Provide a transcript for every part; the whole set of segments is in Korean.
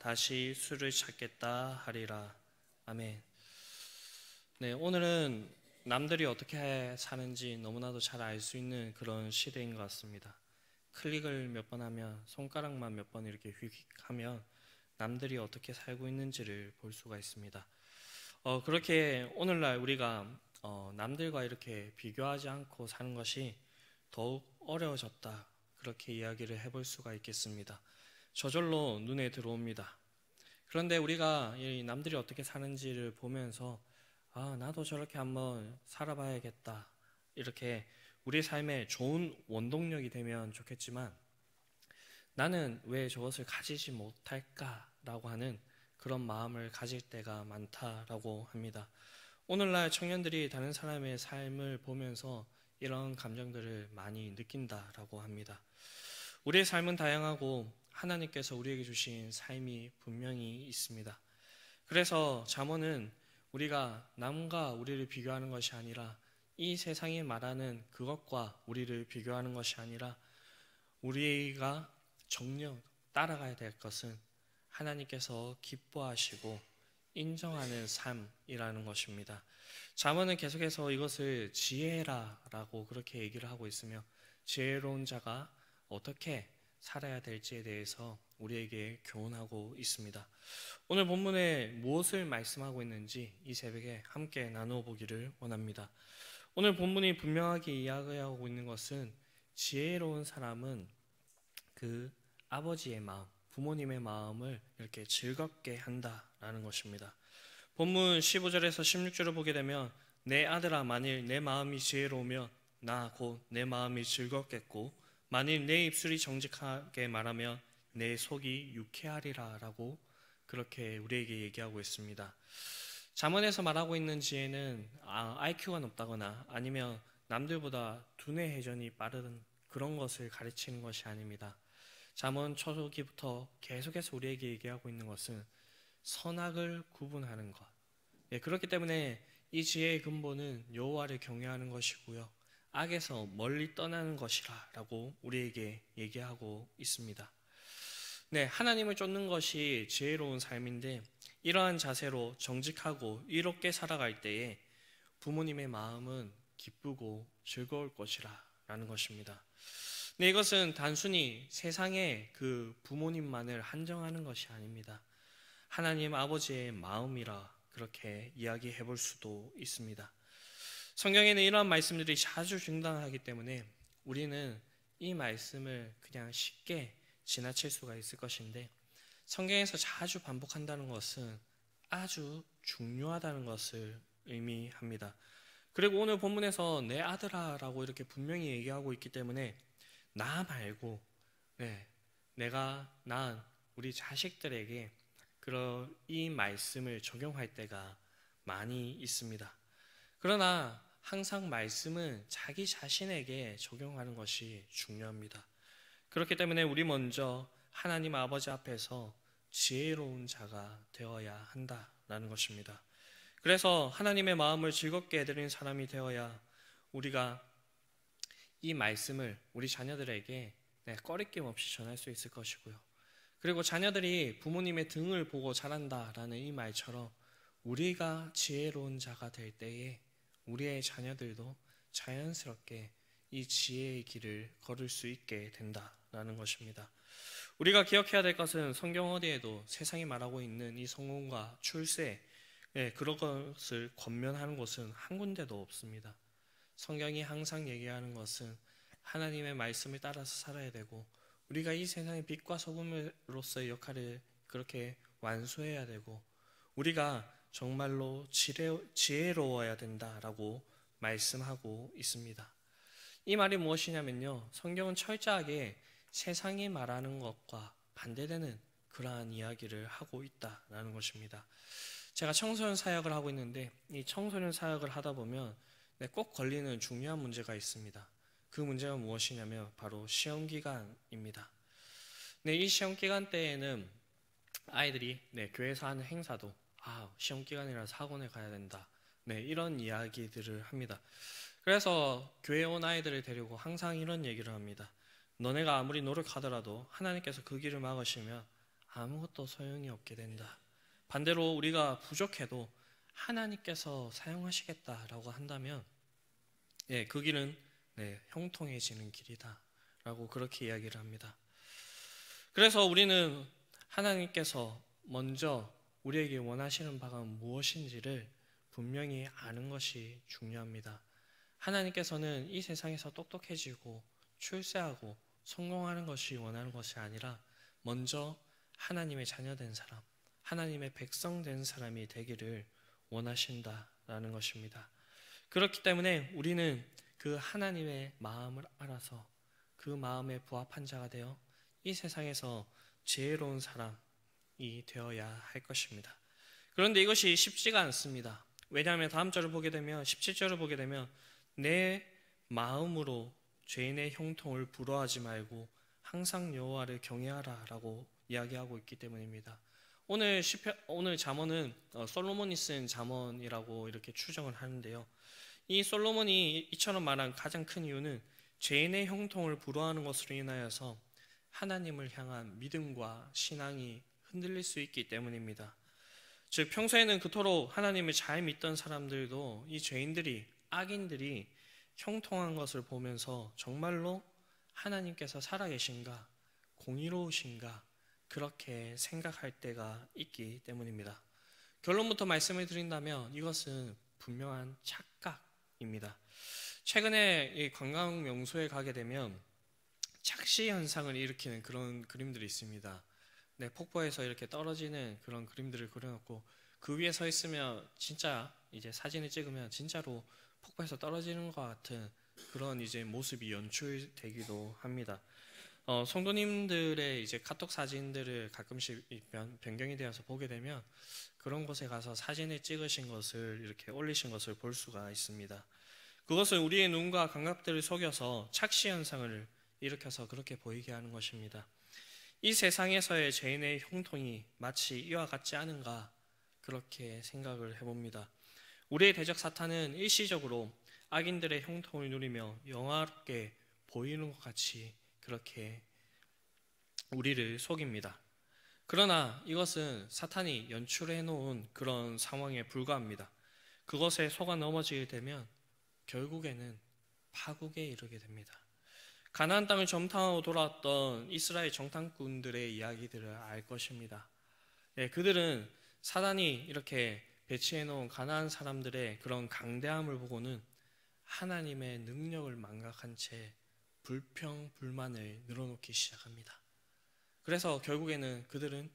다시 술을 찾겠다 하리라. 아멘. 네, 오늘은 남들이 어떻게 사는지 너무나도 잘 알 수 있는 그런 시대인 것 같습니다. 클릭을 몇 번 하면, 손가락만 몇 번 이렇게 휙휙하면 남들이 어떻게 살고 있는지를 볼 수가 있습니다. 그렇게 오늘날 우리가 남들과 이렇게 비교하지 않고 사는 것이 더욱 어려워졌다, 그렇게 이야기를 해볼 수가 있겠습니다. 저절로 눈에 들어옵니다. 그런데 우리가 이 남들이 어떻게 사는지를 보면서 나도 저렇게 한번 살아봐야겠다, 이렇게 우리 삶에 좋은 원동력이 되면 좋겠지만, 나는 왜 저것을 가지지 못할까라고 하는 그런 마음을 가질 때가 많다라고 합니다. 오늘날 청년들이 다른 사람의 삶을 보면서 이런 감정들을 많이 느낀다라고 합니다. 우리의 삶은 다양하고 하나님께서 우리에게 주신 삶이 분명히 있습니다. 그래서 잠언은 우리가 남과 우리를 비교하는 것이 아니라, 이 세상이 말하는 그것과 우리를 비교하는 것이 아니라, 우리가 정녕 따라가야 될 것은 하나님께서 기뻐하시고 인정하는 삶이라는 것입니다. 잠언은 계속해서 이것을 지혜라라고 그렇게 얘기를 하고 있으며, 지혜로운 자가 어떻게 살아야 될지에 대해서 우리에게 교훈하고 있습니다. 오늘 본문에 무엇을 말씀하고 있는지 이 새벽에 함께 나누어 보기를 원합니다. 오늘 본문이 분명하게 이야기하고 있는 것은, 지혜로운 사람은 그 아버지의 마음, 부모님의 마음을 이렇게 즐겁게 한다라는 것입니다. 본문 15절에서 16절을 보게 되면, 내 아들아, 만일 내 마음이 지혜로우면 나 곧 내 마음이 즐겁겠고, 만일 내 입술이 정직하게 말하면 내 속이 유쾌하리라 라고 그렇게 우리에게 얘기하고 있습니다. 잠언에서 말하고 있는 지혜는 IQ가 높다거나 아니면 남들보다 두뇌 회전이 빠른 그런 것을 가르치는 것이 아닙니다. 잠언 초기부터 계속해서 우리에게 얘기하고 있는 것은 선악을 구분하는 것. 그렇기 때문에 이 지혜의 근본은 여호와를 경외하는 것이고요, 악에서 멀리 떠나는 것이라 라고 우리에게 얘기하고 있습니다. 네, 하나님을 쫓는 것이 지혜로운 삶인데, 이러한 자세로 정직하고 이롭게 살아갈 때에 부모님의 마음은 기쁘고 즐거울 것이라 라는 것입니다. 네, 이것은 단순히 세상의 그 부모님만을 한정하는 것이 아닙니다. 하나님 아버지의 마음이라 그렇게 이야기해 볼 수도 있습니다. 성경에는 이러한 말씀들이 자주 등장하기 때문에 우리는 이 말씀을 그냥 쉽게 지나칠 수가 있을 것인데, 성경에서 자주 반복한다는 것은 아주 중요하다는 것을 의미합니다. 그리고 오늘 본문에서 내 아들아 라고 이렇게 분명히 얘기하고 있기 때문에 나 말고 내가 낳은 우리 자식들에게 그런 이 말씀을 적용할 때가 많이 있습니다. 그러나 항상 말씀은 자기 자신에게 적용하는 것이 중요합니다. 그렇기 때문에 우리 먼저 하나님 아버지 앞에서 지혜로운 자가 되어야 한다라는 것입니다. 그래서 하나님의 마음을 즐겁게 해드리는 사람이 되어야 우리가 이 말씀을 우리 자녀들에게 꺼리낌 없이 전할 수 있을 것이고요. 그리고 자녀들이 부모님의 등을 보고 자란다라는 이 말처럼 우리가 지혜로운 자가 될 때에 우리의 자녀들도 자연스럽게 이 지혜의 길을 걸을 수 있게 된다라는 것입니다. 우리가 기억해야 될 것은, 성경 어디에도 세상이 말하고 있는 이 성공과 출세, 그런 것을 권면하는 곳은 한 군데도 없습니다. 성경이 항상 얘기하는 것은 하나님의 말씀을 따라서 살아야 되고, 우리가 이 세상의 빛과 소금으로서의 역할을 그렇게 완수해야 되고, 우리가 정말로 지혜로워야 된다라고 말씀하고 있습니다. 이 말이 무엇이냐면요, 성경은 철저하게 세상이 말하는 것과 반대되는 그러한 이야기를 하고 있다라는 것입니다. 제가 청소년 사역을 하고 있는데, 이 청소년 사역을 하다 보면 꼭 걸리는 중요한 문제가 있습니다. 그 문제가 무엇이냐면 바로 시험 기간입니다. 이 시험 기간 때에는 아이들이 교회에서 하는 행사도 시험 기간이라서 학원에 가야 된다, 이런 이야기들을 합니다. 그래서 교회에 온 아이들을 데리고 항상 이런 얘기를 합니다. 너네가 아무리 노력하더라도 하나님께서 그 길을 막으시면 아무것도 소용이 없게 된다. 반대로 우리가 부족해도 하나님께서 사용하시겠다라고 한다면 그 길은 형통해지는 길이다라고 그렇게 이야기를 합니다. 그래서 우리는 하나님께서 먼저 우리에게 원하시는 바가 무엇인지를 분명히 아는 것이 중요합니다. 하나님께서는 이 세상에서 똑똑해지고 출세하고 성공하는 것이 원하는 것이 아니라 먼저 하나님의 자녀된 사람, 하나님의 백성 된 사람이 되기를 원하신다라는 것입니다. 그렇기 때문에 우리는 그 하나님의 마음을 알아서 그 마음에 부합한 자가 되어 이 세상에서 지혜로운 사람이 되어야 할 것입니다. 그런데 이것이 쉽지가 않습니다. 왜냐하면 다음 절을 보게 되면 17절을 보게 되면 내 마음으로 죄인의 형통을 부러워하지 말고 항상 여호와를 경외하라 라고 이야기하고 있기 때문입니다. 오늘 잠언은 솔로몬이 쓴 잠언이라고 이렇게 추정을 하는데요. 이 솔로몬이 이처럼 말한 가장 큰 이유는 죄인의 형통을 부러워하는 것으로 인하여서 하나님을 향한 믿음과 신앙이 흔들릴 수 있기 때문입니다. 즉 평소에는 그토록 하나님을 잘 믿던 사람들도 이 죄인들이, 악인들이 형통한 것을 보면서 정말로 하나님께서 살아계신가, 공의로우신가 그렇게 생각할 때가 있기 때문입니다. 결론부터 말씀을 드린다면 이것은 분명한 착각입니다. 최근에 이 관광 명소에 가게 되면 착시 현상을 일으키는 그런 그림들이 있습니다. 폭포에서 이렇게 떨어지는 그런 그림들을 그려놓고 그 위에 서 있으면 진짜 이제 사진을 찍으면 진짜로 폭포에서 떨어지는 것 같은 그런 이제 모습이 연출되기도 합니다. 성도님들의 이제 카톡 사진들을 가끔씩 변경이 되어서 보게 되면 그런 곳에 가서 사진을 찍으신 것을 이렇게 올리신 것을 볼 수가 있습니다. 그것은 우리의 눈과 감각들을 속여서 착시 현상을 일으켜서 그렇게 보이게 하는 것입니다. 이 세상에서의 죄인의 형통이 마치 이와 같지 않은가 그렇게 생각을 해봅니다. 우리의 대적 사탄은 일시적으로 악인들의 형통을 누리며 영화롭게 보이는 것 같이 그렇게 우리를 속입니다. 그러나 이것은 사탄이 연출해 놓은 그런 상황에 불과합니다. 그것에 속아 넘어지게 되면 결국에는 파국에 이르게 됩니다. 가나안 땅을 정탐하고 돌아왔던 이스라엘 정탐꾼들의 이야기들을 알 것입니다. 그들은 사단이 이렇게 배치해 놓은 가나안 사람들의 그런 강대함을 보고는 하나님의 능력을 망각한 채 불평, 불만을 늘어놓기 시작합니다. 그래서 결국에는 그들은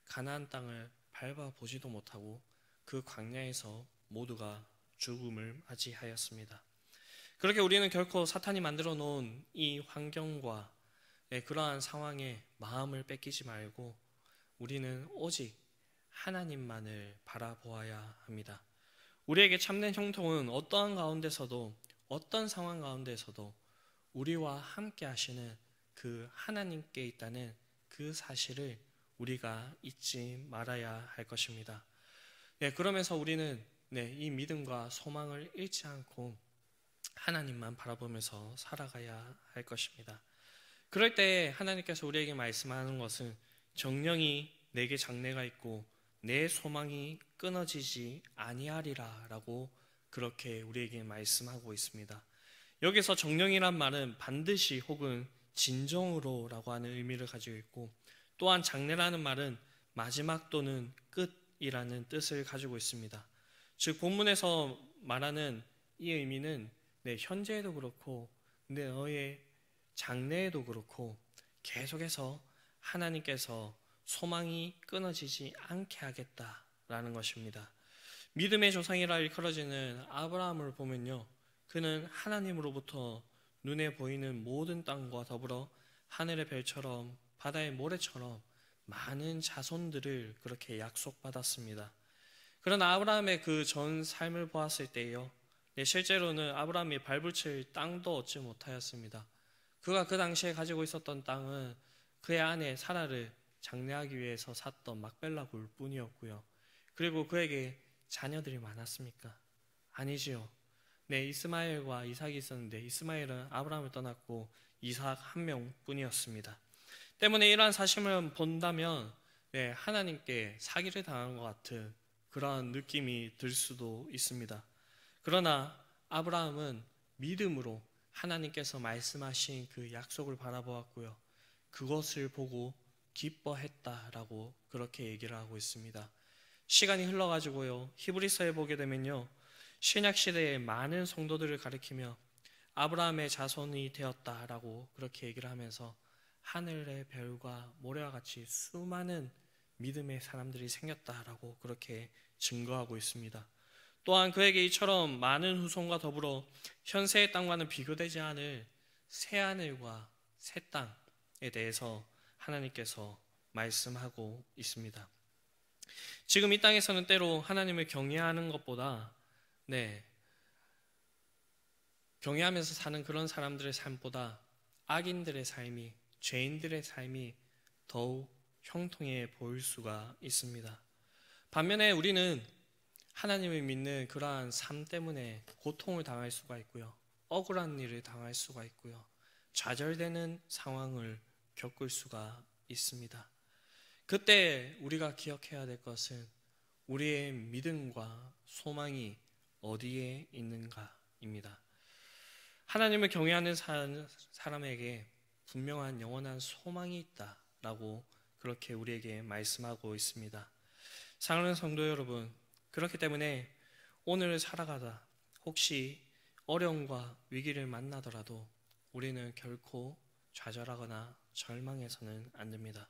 가나안 땅을 밟아보지도 못하고 그 광야에서 모두가 죽음을 맞이하였습니다. 그렇게 우리는 결코 사탄이 만들어 놓은 이 환경과 그러한 상황에 마음을 뺏기지 말고 우리는 오직 하나님만을 바라보아야 합니다. 우리에게 참된 형통은 어떠한 가운데서도 어떤 상황 가운데서도 우리와 함께 하시는 그 하나님께 있다는 그 사실을 우리가 잊지 말아야 할 것입니다. 그러면서 우리는 이 믿음과 소망을 잃지 않고 하나님만 바라보면서 살아가야 할 것입니다. 그럴 때 하나님께서 우리에게 말씀하는 것은 정령이 내게 장래가 있고 내 소망이 끊어지지 아니하리라 라고 그렇게 우리에게 말씀하고 있습니다. 여기서 정령이란 말은 반드시 혹은 진정으로 라고 하는 의미를 가지고 있고 또한 장래라는 말은 마지막 또는 끝이라는 뜻을 가지고 있습니다. 즉 본문에서 말하는 이 의미는 내 현재에도 그렇고 너의 장래에도 그렇고 계속해서 하나님께서 소망이 끊어지지 않게 하겠다라는 것입니다. 믿음의 조상이라 일컬어지는 아브라함을 보면요, 그는 하나님으로부터 눈에 보이는 모든 땅과 더불어 하늘의 별처럼 바다의 모래처럼 많은 자손들을 그렇게 약속받았습니다. 그러나 아브라함의 그 전 삶을 보았을 때요, 실제로는 아브라함이 발붙일 땅도 얻지 못하였습니다. 그가 그 당시에 가지고 있었던 땅은 그의 아내 사라를 장례하기 위해서 샀던 막벨라 굴 뿐이었고요. 그리고 그에게 자녀들이 많았습니까? 아니지요. 이스마엘과 이삭이 있었는데 이스마엘은 아브라함을 떠났고 이삭 한 명뿐이었습니다. 때문에 이러한 사실을 본다면 하나님께 사기를 당한 것 같은 그러한 느낌이 들 수도 있습니다. 그러나 아브라함은 믿음으로 하나님께서 말씀하신 그 약속을 바라보았고요. 그것을 보고 기뻐했다라고 그렇게 얘기를 하고 있습니다. 시간이 흘러가지고요. 히브리서에 보게 되면요. 신약 시대의 많은 성도들을 가리키며 아브라함의 자손이 되었다라고 그렇게 얘기를 하면서 하늘의 별과 모래와 같이 수많은 믿음의 사람들이 생겼다라고 그렇게 증거하고 있습니다. 또한 그에게 이처럼 많은 후손과 더불어 현세의 땅과는 비교되지 않을 새 하늘과 새 땅에 대해서 하나님께서 말씀하고 있습니다. 지금 이 땅에서는 때로 하나님을 경외하는 것보다 경외하면서 사는 그런 사람들의 삶보다 악인들의 삶이, 죄인들의 삶이 더욱 형통해 보일 수가 있습니다. 반면에 우리는 하나님을 믿는 그러한 삶 때문에 고통을 당할 수가 있고요. 억울한 일을 당할 수가 있고요. 좌절되는 상황을 겪을 수가 있습니다. 그때 우리가 기억해야 될 것은 우리의 믿음과 소망이 어디에 있는가입니다. 하나님을 경외하는 사람에게 분명한 영원한 소망이 있다라고 그렇게 우리에게 말씀하고 있습니다. 사랑하는 성도 여러분, 그렇기 때문에 오늘을 살아가다 혹시 어려움과 위기를 만나더라도 우리는 결코 좌절하거나 절망해서는 안 됩니다.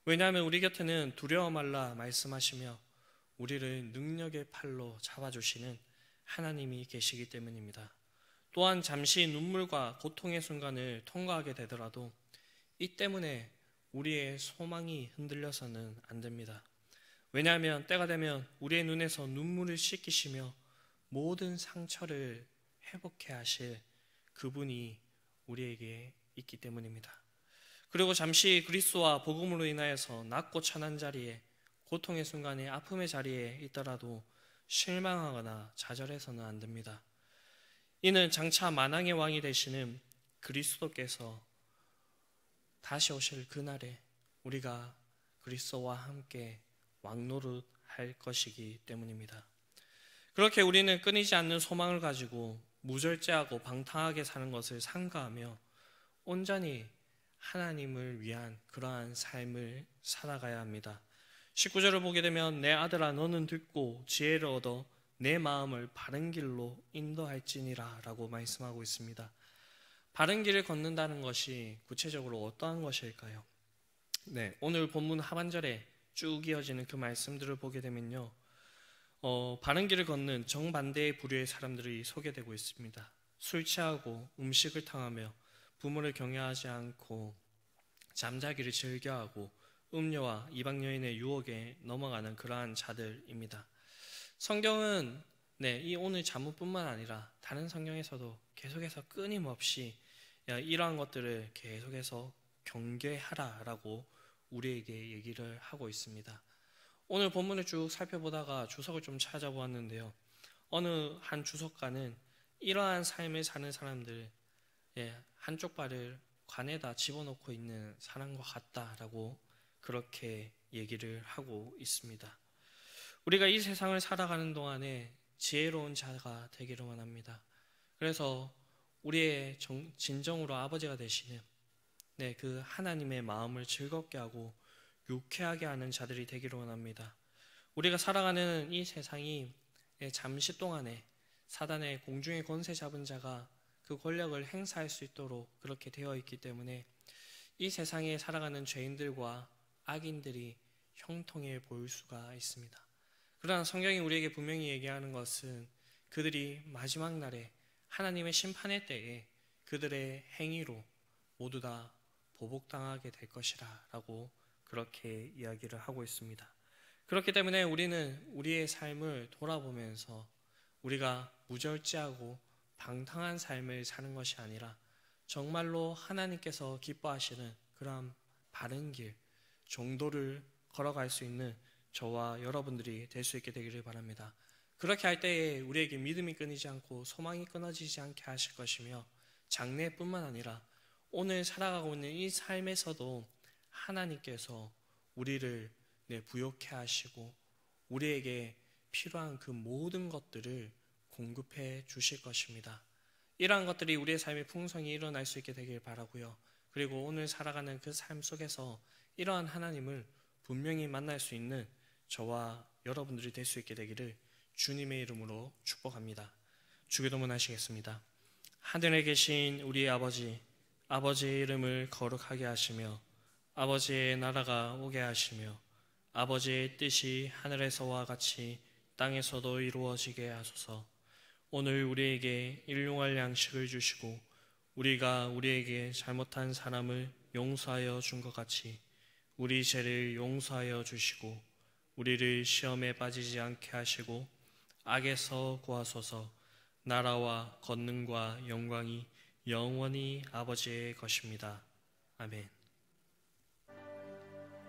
왜냐하면 우리 곁에는 두려워 말라 말씀하시며 우리를 능력의 팔로 잡아주시는 하나님이 계시기 때문입니다. 또한 잠시 눈물과 고통의 순간을 통과하게 되더라도 이 때문에 우리의 소망이 흔들려서는 안 됩니다. 왜냐하면 때가 되면 우리의 눈에서 눈물을 씻기시며 모든 상처를 회복해 하실 그분이 우리에게 있기 때문입니다. 그리고 잠시 그리스도와 복음으로 인하여서 낮고 천한 자리에, 고통의 순간에, 아픔의 자리에 있더라도 실망하거나 좌절해서는 안 됩니다. 이는 장차 만왕의 왕이 되시는 그리스도께서 다시 오실 그날에 우리가 그리스도와 함께 왕노릇할 것이기 때문입니다. 그렇게 우리는 끊이지 않는 소망을 가지고 무절제하고 방탕하게 사는 것을 삼가하며 온전히 하나님을 위한 그러한 삶을 살아가야 합니다. 19절을 보게 되면 내 아들아 너는 듣고 지혜를 얻어 내 마음을 바른 길로 인도할지니라 라고 말씀하고 있습니다. 바른 길을 걷는다는 것이 구체적으로 어떠한 것일까요? 오늘 본문 하반절에 쭉 이어지는 그 말씀들을 보게 되면요, 바른 길을 걷는 정반대의 부류의 사람들이 소개되고 있습니다. 술 취하고 음식을 탕하며 부모를 경외하지 않고 잠자기를 즐겨하고 음료와 이방 여인의 유혹에 넘어가는 그러한 자들입니다. 성경은 이 오늘 자문뿐만 아니라 다른 성경에서도 계속해서 끊임없이 이러한 것들을 계속해서 경계하라라고 우리에게 얘기를 하고 있습니다. 오늘 본문을 쭉 살펴보다가 주석을 좀 찾아보았는데요. 어느 한 주석가는 이러한 삶을 사는 사람들, 한쪽 발을 관에다 집어넣고 있는 사람과 같다라고 그렇게 얘기를 하고 있습니다. 우리가 이 세상을 살아가는 동안에 지혜로운 자가 되기를 원합니다. 그래서 우리의 진정으로 아버지가 되시는 그 하나님의 마음을 즐겁게 하고 유쾌하게 하는 자들이 되기를 원합니다. 우리가 살아가는 이 세상이 잠시 동안에 사단의 공중의 권세 잡은 자가 그 권력을 행사할 수 있도록 그렇게 되어 있기 때문에 이 세상에 살아가는 죄인들과 악인들이 형통해 보일 수가 있습니다. 그러나 성경이 우리에게 분명히 얘기하는 것은 그들이 마지막 날에 하나님의 심판의 때에 그들의 행위로 모두 다 보복당하게 될 것이라 라고 그렇게 이야기를 하고 있습니다. 그렇기 때문에 우리는 우리의 삶을 돌아보면서 우리가 무절제하고 방탕한 삶을 사는 것이 아니라 정말로 하나님께서 기뻐하시는 그런 바른 길, 정도를 걸어갈 수 있는 저와 여러분들이 될 수 있게 되기를 바랍니다. 그렇게 할 때에 우리에게 믿음이 끊이지 않고 소망이 끊어지지 않게 하실 것이며 장래뿐만 아니라 오늘 살아가고 있는 이 삶에서도 하나님께서 우리를 부욕해 하시고 우리에게 필요한 그 모든 것들을 공급해 주실 것입니다. 이러한 것들이 우리의 삶의 풍성이 일어날 수 있게 되길 바라고요. 그리고 오늘 살아가는 그 삶 속에서 이러한 하나님을 분명히 만날 수 있는 저와 여러분들이 될 수 있게 되기를 주님의 이름으로 축복합니다. 주기도문 하시겠습니다. 하늘에 계신 우리 아버지, 아버지의 이름을 거룩하게 하시며 아버지의 나라가 오게 하시며 아버지의 뜻이 하늘에서와 같이 땅에서도 이루어지게 하소서. 오늘 우리에게 일용할 양식을 주시고 우리가 우리에게 잘못한 사람을 용서하여 준 것 같이 우리 죄를 용서하여 주시고 우리를 시험에 빠지지 않게 하시고 악에서 구하소서. 나라와 권능과 영광이 영원히 아버지의 것입니다. 아멘.